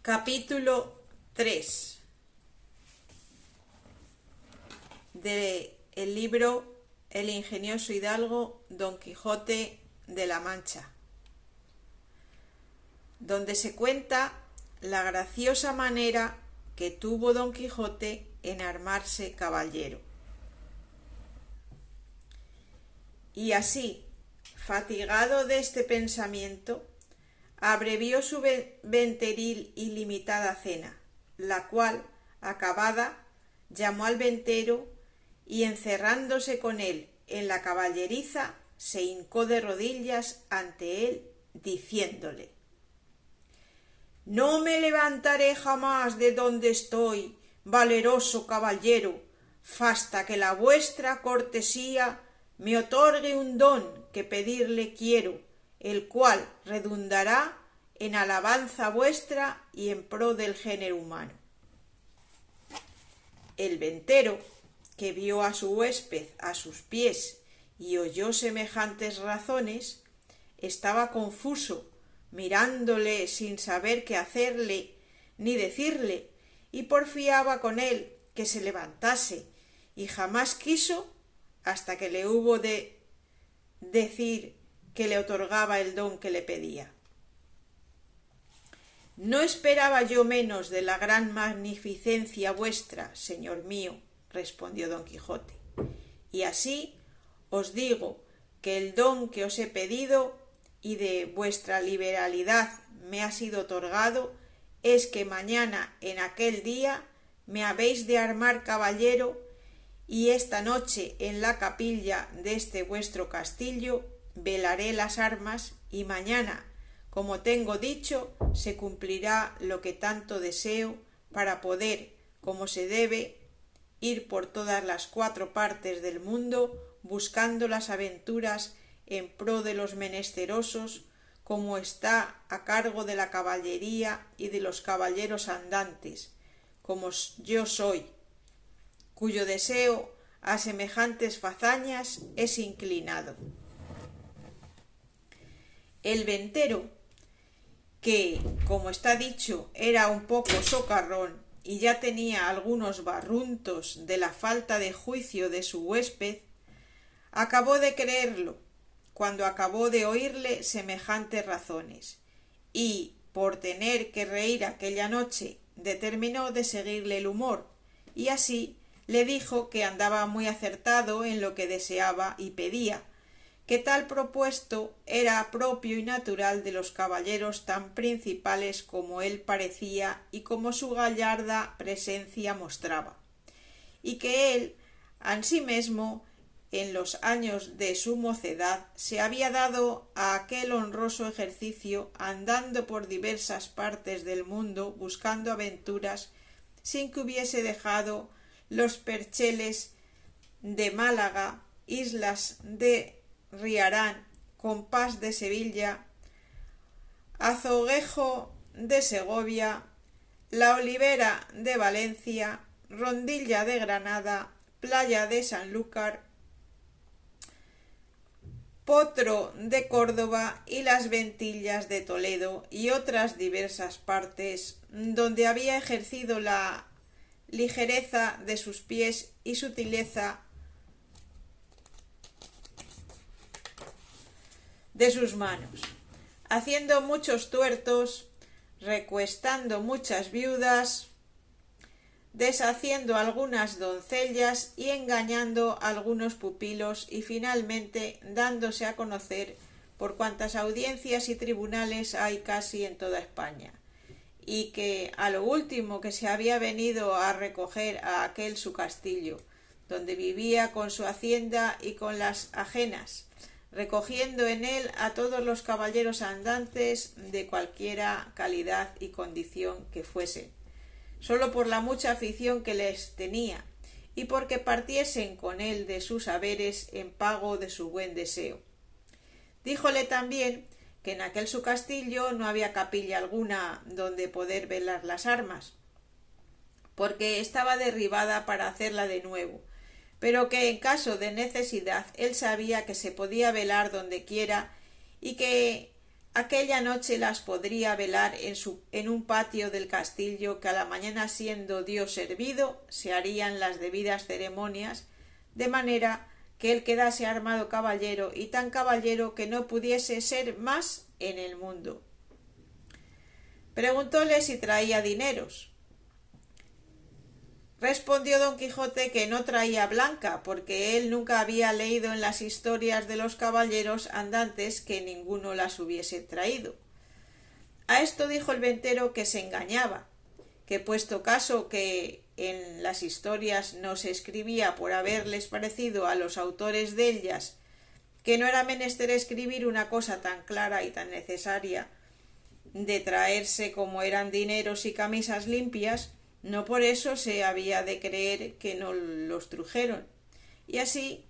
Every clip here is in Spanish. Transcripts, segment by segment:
Capítulo 3 del libro El ingenioso hidalgo Don Quijote de la Mancha, donde se cuenta la graciosa manera que tuvo Don Quijote en armarse caballero. Y así, fatigado de este pensamiento, abrevió su venteril y limitada cena, la cual, acabada, llamó al ventero y, encerrándose con él en la caballeriza, se hincó de rodillas ante él, diciéndole: «No me levantaré jamás de donde estoy, valeroso caballero, fasta que la vuestra cortesía me otorgue un don que pedirle quiero, el cual redundará en alabanza vuestra y en pro del género humano». El ventero, que vio a su huésped a sus pies y oyó semejantes razones, estaba confuso, mirándole sin saber qué hacerle ni decirle, y porfiaba con él que se levantase, y jamás quiso hasta que le hubo de decir que le otorgaba el don que le pedía. «No esperaba yo menos de la gran magnificencia vuestra, señor mío», respondió Don Quijote, «y así os digo que el don que os he pedido y de vuestra liberalidad me ha sido otorgado es que mañana en aquel día me habéis de armar caballero, y esta noche en la capilla de este vuestro castillo velaré las armas, y mañana, como tengo dicho, se cumplirá lo que tanto deseo para poder, como se debe, ir por todas las 4 partes del mundo buscando las aventuras en pro de los menesterosos, como está a cargo de la caballería y de los caballeros andantes, como yo soy, cuyo deseo a semejantes fazañas es inclinado». El ventero, que, como está dicho, era un poco socarrón y ya tenía algunos barruntos de la falta de juicio de su huésped, acabó de creerlo cuando acabó de oírle semejantes razones, y, por tener que reír aquella noche, determinó de seguirle el humor, y así le dijo que andaba muy acertado en lo que deseaba y pedía, que tal propuesto era propio y natural de los caballeros tan principales como él parecía y como su gallarda presencia mostraba, y que él ansimesmo en los años de su mocedad se había dado a aquel honroso ejercicio, andando por diversas partes del mundo buscando aventuras, sin que hubiese dejado los percheles de Málaga, islas de Riarán, Compás de Sevilla, Azoguejo de Segovia, La Olivera de Valencia, Rondilla de Granada, Playa de Sanlúcar, Potro de Córdoba y las Ventillas de Toledo, y otras diversas partes donde había ejercido la ligereza de sus pies y sutileza de sus manos, haciendo muchos tuertos, recuestando muchas viudas, deshaciendo algunas doncellas y engañando algunos pupilos, y finalmente dándose a conocer por cuantas audiencias y tribunales hay casi en toda España, y que a lo último que se había venido a recoger a aquel su castillo, donde vivía con su hacienda y con las ajenas, recogiendo en él a todos los caballeros andantes de cualquiera calidad y condición que fuesen, sólo por la mucha afición que les tenía, y porque partiesen con él de sus haberes en pago de su buen deseo. Díjole también que en aquel su castillo no había capilla alguna donde poder velar las armas, porque estaba derribada para hacerla de nuevo, pero que en caso de necesidad él sabía que se podía velar donde quiera, y que aquella noche las podría velar en un patio del castillo, que a la mañana, siendo Dios servido, se harían las debidas ceremonias, de manera que él quedase armado caballero, y tan caballero que no pudiese ser más en el mundo. Preguntóle si traía dineros. Respondió don Quijote que no traía blanca, porque él nunca había leído en las historias de los caballeros andantes que ninguno las hubiese traído. A esto dijo el ventero que se engañaba, que puesto caso que en las historias no se escribía por haberles parecido a los autores de ellas que no era menester escribir una cosa tan clara y tan necesaria de traerse como eran dineros y camisas limpias, no por eso se había de creer que no los trujeron. Y así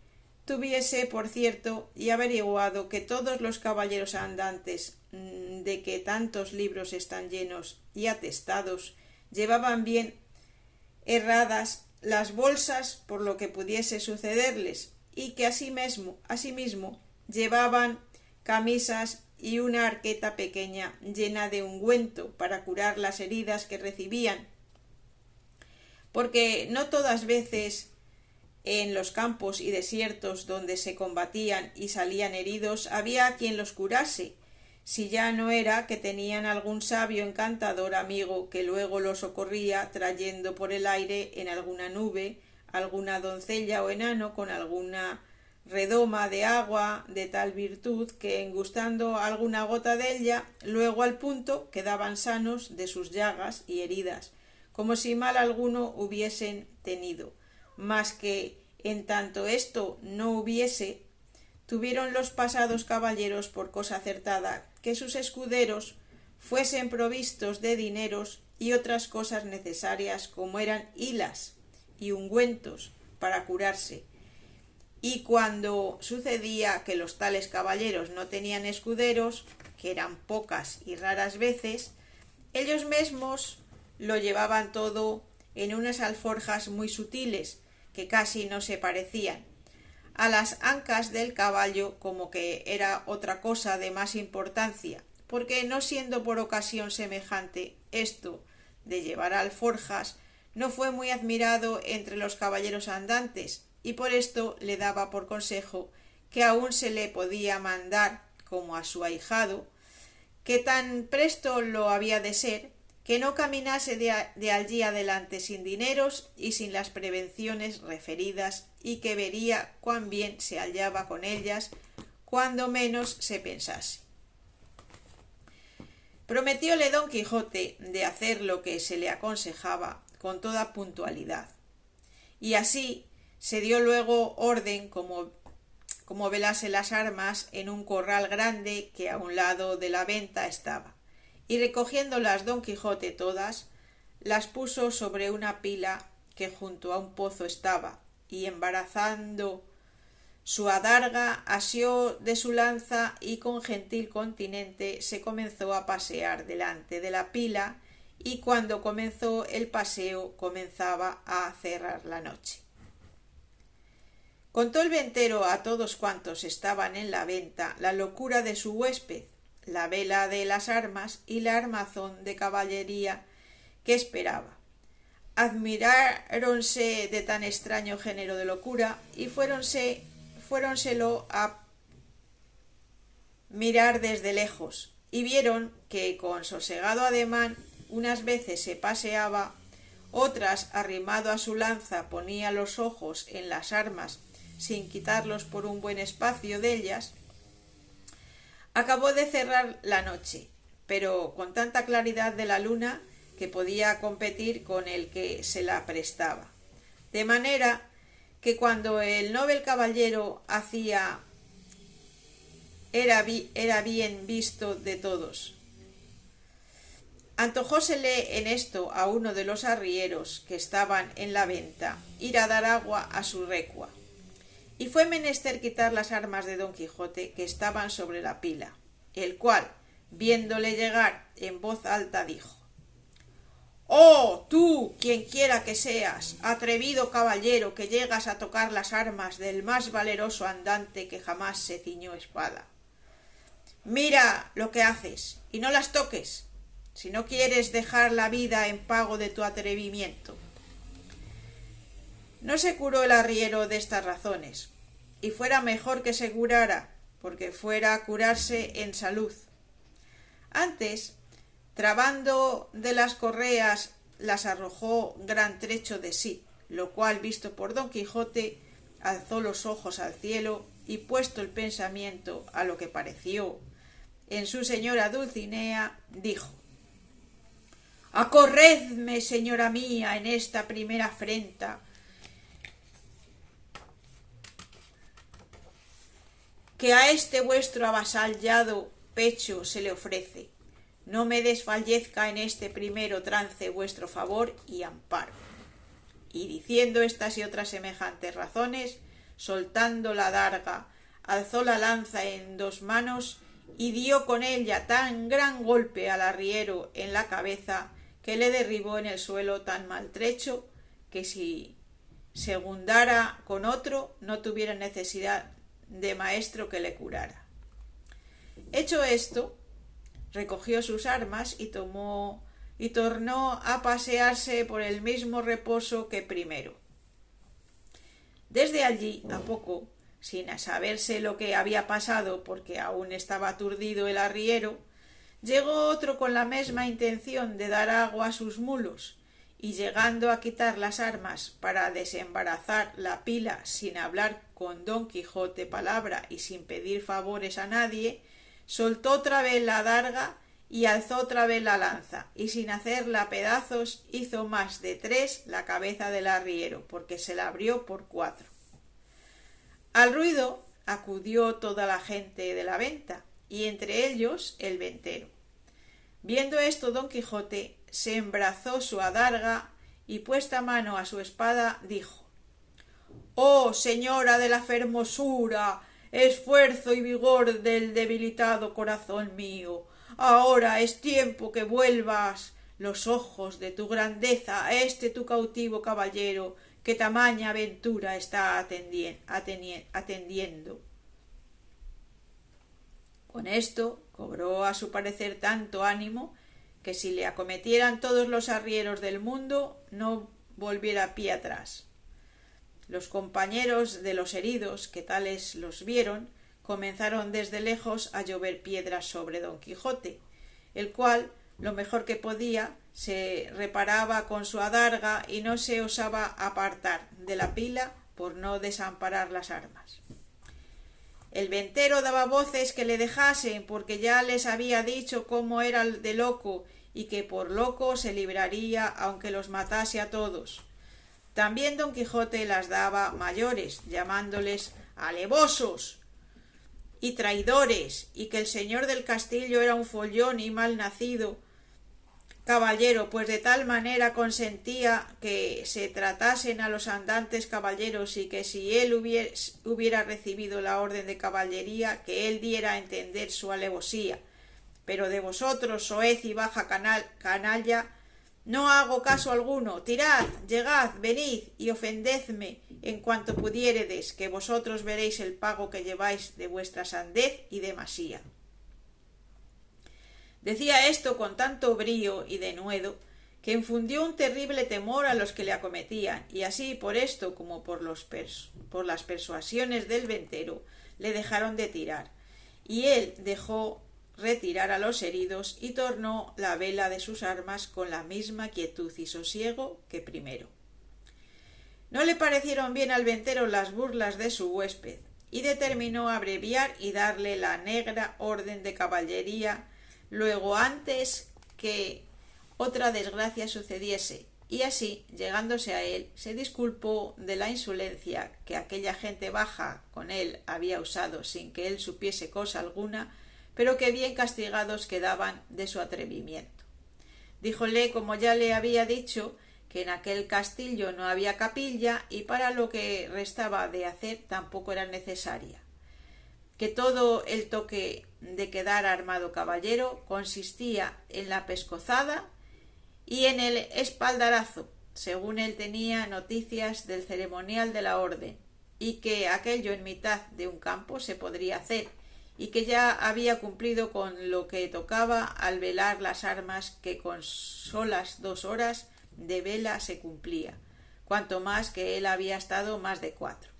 tuviese por cierto y averiguado que todos los caballeros andantes, de que tantos libros están llenos y atestados, llevaban bien herradas las bolsas por lo que pudiese sucederles, y que asimismo llevaban camisas y una arqueta pequeña llena de ungüento para curar las heridas que recibían, porque no todas veces en los campos y desiertos donde se combatían y salían heridos había quien los curase, si ya no era que tenían algún sabio encantador amigo que luego los socorría trayendo por el aire en alguna nube alguna doncella o enano con alguna redoma de agua de tal virtud que, engustando alguna gota de ella, luego al punto quedaban sanos de sus llagas y heridas, como si mal alguno hubiesen tenido, mas que en tanto esto no hubiese, tuvieron los pasados caballeros por cosa acertada que sus escuderos fuesen provistos de dineros y otras cosas necesarias, como eran hilas y ungüentos para curarse. Y cuando sucedía que los tales caballeros no tenían escuderos, que eran pocas y raras veces, ellos mismos lo llevaban todo en unas alforjas muy sutiles, que casi no se parecían a las ancas del caballo, como que era otra cosa de más importancia, porque no siendo por ocasión semejante esto de llevar alforjas, no fue muy admirado entre los caballeros andantes, y por esto le daba por consejo que aún se le podía mandar, como a su ahijado, que tan presto lo había de ser, que no caminase de allí adelante sin dineros y sin las prevenciones referidas, y que vería cuán bien se hallaba con ellas cuando menos se pensase. Prometióle don Quijote de hacer lo que se le aconsejaba con toda puntualidad, y así se dio luego orden como velase las armas en un corral grande que a un lado de la venta estaba, y recogiéndolas don Quijote todas, las puso sobre una pila que junto a un pozo estaba, y embarazando su adarga asió de su lanza y con gentil continente se comenzó a pasear delante de la pila, y cuando comenzó el paseo comenzaba a cerrar la noche. Contó el ventero a todos cuantos estaban en la venta la locura de su huésped, la vela de las armas y la armazón de caballería que esperaba. Admiráronse de tan extraño género de locura y fuéronselo a mirar desde lejos, y vieron que con sosegado ademán unas veces se paseaba, otras arrimado a su lanza ponía los ojos en las armas sin quitarlos por un buen espacio de ellas. Acabó de cerrar la noche, pero con tanta claridad de la luna que podía competir con el que se la prestaba, de manera que cuando el novel caballero hacía era bien visto de todos. Antojósele en esto a uno de los arrieros que estaban en la venta ir a dar agua a su recua, y fue menester quitar las armas de don Quijote que estaban sobre la pila, el cual, viéndole llegar, en voz alta dijo: «Oh, tú, quien quiera que seas, atrevido caballero que llegas a tocar las armas del más valeroso andante que jamás se ciñó espada, Mira lo que haces y no las toques, si no quieres dejar la vida en pago de tu atrevimiento. No se curó el arriero de estas razones, y fuera mejor que se curara, porque fuera a curarse en salud. Antes, trabando de las correas, las arrojó gran trecho de sí, lo cual, visto por Don Quijote, alzó los ojos al cielo y, puesto el pensamiento a lo que pareció en su señora Dulcinea, dijo: «Acorredme, señora mía, en esta primera afrenta, que a este vuestro avasallado pecho se le ofrece. No me desfallezca en este primero trance vuestro favor y amparo». Y diciendo estas y otras semejantes razones, soltando la adarga, alzó la lanza en dos manos y dio con ella tan gran golpe al arriero en la cabeza que le derribó en el suelo tan maltrecho que si segundara con otro no tuviera necesidad de maestro que le curara. Hecho esto, recogió sus armas y tornó a pasearse por el mismo reposo que primero. Desde allí a poco, sin saberse lo que había pasado, porque aún estaba aturdido el arriero, llegó otro con la mesma intención de dar agua a sus mulos, y llegando a quitar las armas para desembarazar la pila sin hablar con Don Quijote palabra y sin pedir favores a nadie, soltó otra vez la adarga y alzó otra vez la lanza, y sin hacerla pedazos hizo más de 3 la cabeza del arriero, porque se la abrió por 4. Al ruido acudió toda la gente de la venta, y entre ellos el ventero. Viendo esto, Don Quijote se embrazó su adarga y, puesta mano a su espada, dijo: «Oh, señora de la fermosura, esfuerzo y vigor del debilitado corazón mío, ahora es tiempo que vuelvas los ojos de tu grandeza a este tu cautivo caballero, que tamaña aventura está atendiendo». Con esto cobró a su parecer tanto ánimo que si le acometieran todos los arrieros del mundo no volviera pie atrás. Los compañeros de los heridos, que tales los vieron, comenzaron desde lejos a llover piedras sobre Don Quijote, el cual, lo mejor que podía, se reparaba con su adarga y no se osaba apartar de la pila por no desamparar las armas. El ventero daba voces que le dejasen, porque ya les había dicho cómo era de loco y que por loco se libraría aunque los matase a todos. También Don Quijote las daba mayores, llamándoles alevosos y traidores, y que el señor del castillo era un follón y mal nacido caballero, pues de tal manera consentía que se tratasen a los andantes caballeros, y que si él hubiera recibido la orden de caballería, que él diera a entender su alevosía. Pero de vosotros, soez y baja canalla, no hago caso alguno. Tirad, llegad, venid y ofendedme en cuanto pudiéredes, que vosotros veréis el pago que lleváis de vuestra sandez y demasía. Decía esto con tanto brío y denuedo que infundió un terrible temor a los que le acometían, y así por esto como por las persuasiones del ventero le dejaron de tirar, y él dejó retirar a los heridos y tornó la vela de sus armas con la misma quietud y sosiego que primero. No le parecieron bien al ventero las burlas de su huésped, y determinó abreviar y darle la negra orden de caballería luego antes que otra desgracia sucediese, y así, llegándose a él, se disculpó de la insolencia que aquella gente baja con él había usado sin que él supiese cosa alguna, pero que bien castigados quedaban de su atrevimiento. Díjole, como ya le había dicho, que en aquel castillo no había capilla y para lo que restaba de hacer tampoco era necesaria, que todo el toque de quedar armado caballero consistía en la pescozada y en el espaldarazo, según él tenía noticias del ceremonial de la orden, y que aquello en mitad de un campo se podría hacer, y que ya había cumplido con lo que tocaba al velar las armas, que con solas 2 horas de vela se cumplía, cuanto más que él había estado más de 4.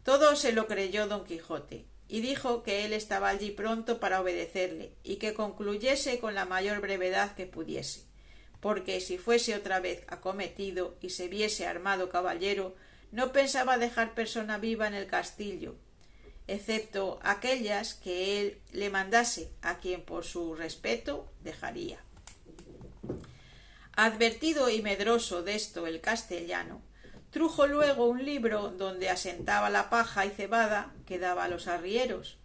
Todo se lo creyó don Quijote, y dijo que él estaba allí pronto para obedecerle, y que concluyese con la mayor brevedad que pudiese, porque si fuese otra vez acometido y se viese armado caballero, no pensaba dejar persona viva en el castillo, excepto aquellas que él le mandase, a quien por su respeto dejaría. Advertido y medroso desto el castellano, trujo luego un libro donde asentaba la paja y cebada que daba a los arrieros,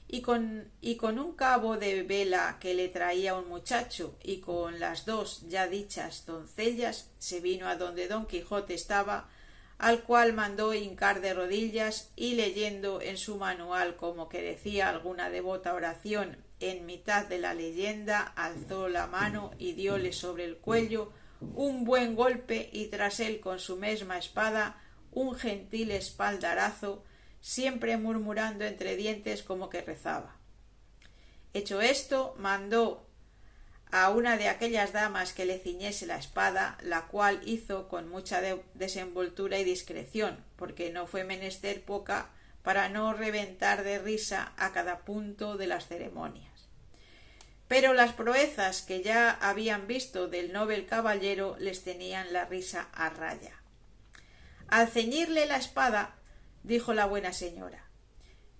y con un cabo de vela que le traía un muchacho, y con las 2 ya dichas doncellas, se vino a donde don Quijote estaba, al cual mandó hincar de rodillas, y leyendo en su manual como que decía alguna devota oración, en mitad de la leyenda alzó la mano y dióle sobre el cuello un buen golpe, y tras él con su mesma espada un gentil espaldarazo, siempre murmurando entre dientes como que rezaba. Hecho esto, mandó a una de aquellas damas que le ciñese la espada, la cual hizo con mucha desenvoltura y discreción, porque no fue menester poca para no reventar de risa a cada punto de las ceremonias. Pero las proezas que ya habían visto del novel caballero les tenían la risa a raya. Al ceñirle la espada, dijo la buena señora: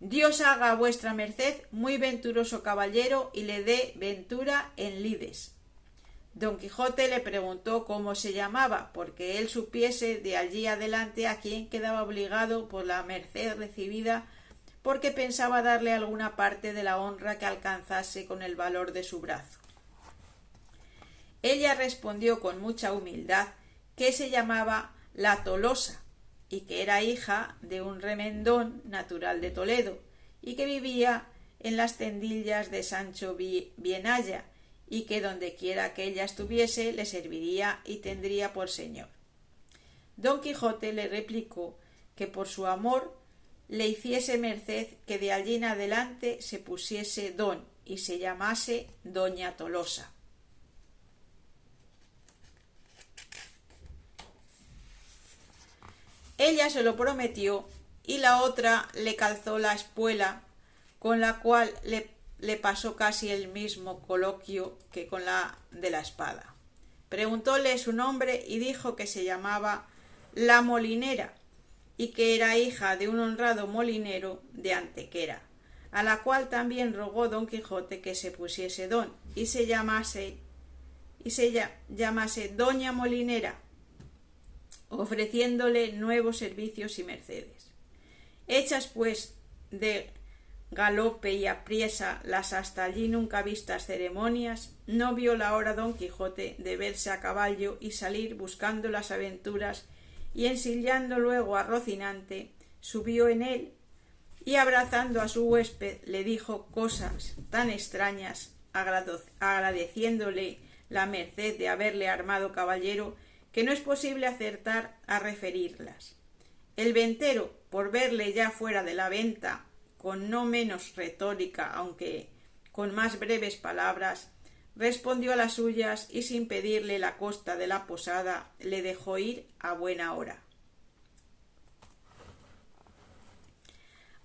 Dios haga a vuestra merced muy venturoso caballero y le dé ventura en lides. Don Quijote le preguntó cómo se llamaba, porque él supiese de allí adelante a quién quedaba obligado por la merced recibida, porque pensaba darle alguna parte de la honra que alcanzase con el valor de su brazo. Ella respondió con mucha humildad que se llamaba la Tolosa, y que era hija de un remendón natural de Toledo, y que vivía en las tendillas de Sancho Bienaya, y que dondequiera que ella estuviese le serviría y tendría por señor. Don Quijote le replicó que por su amor le hiciese merced que de allí en adelante se pusiese don y se llamase Doña Tolosa. Ella se lo prometió, y la otra le calzó la espuela, con la cual le pasó casi el mismo coloquio que con la de la espada. Preguntóle su nombre y dijo que se llamaba La Molinera, y que era hija de un honrado molinero de Antequera, a la cual también rogó don Quijote que se pusiese don y se llamase Doña Molinera, ofreciéndole nuevos servicios y mercedes. Hechas pues de galope y apriesa las hasta allí nunca vistas ceremonias, no vio la hora don Quijote de verse a caballo y salir buscando las aventuras, y ensillando luego a Rocinante, subió en él, y abrazando a su huésped le dijo cosas tan extrañas, agradeciéndole la merced de haberle armado caballero, que no es posible acertar a referirlas. El ventero, por verle ya fuera de la venta, con no menos retórica, aunque con más breves palabras, respondió a las suyas, y sin pedirle la costa de la posada le dejó ir a buena hora.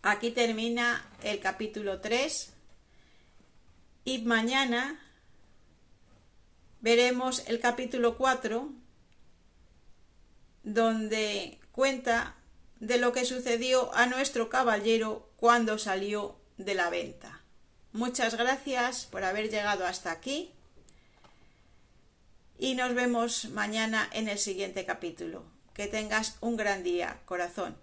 Aquí termina el capítulo 3, y mañana veremos el capítulo 4, donde cuenta de lo que sucedió a nuestro caballero cuando salió de la venta. Muchas gracias por haber llegado hasta aquí, y nos vemos mañana en el siguiente capítulo. Que tengas un gran día, corazón.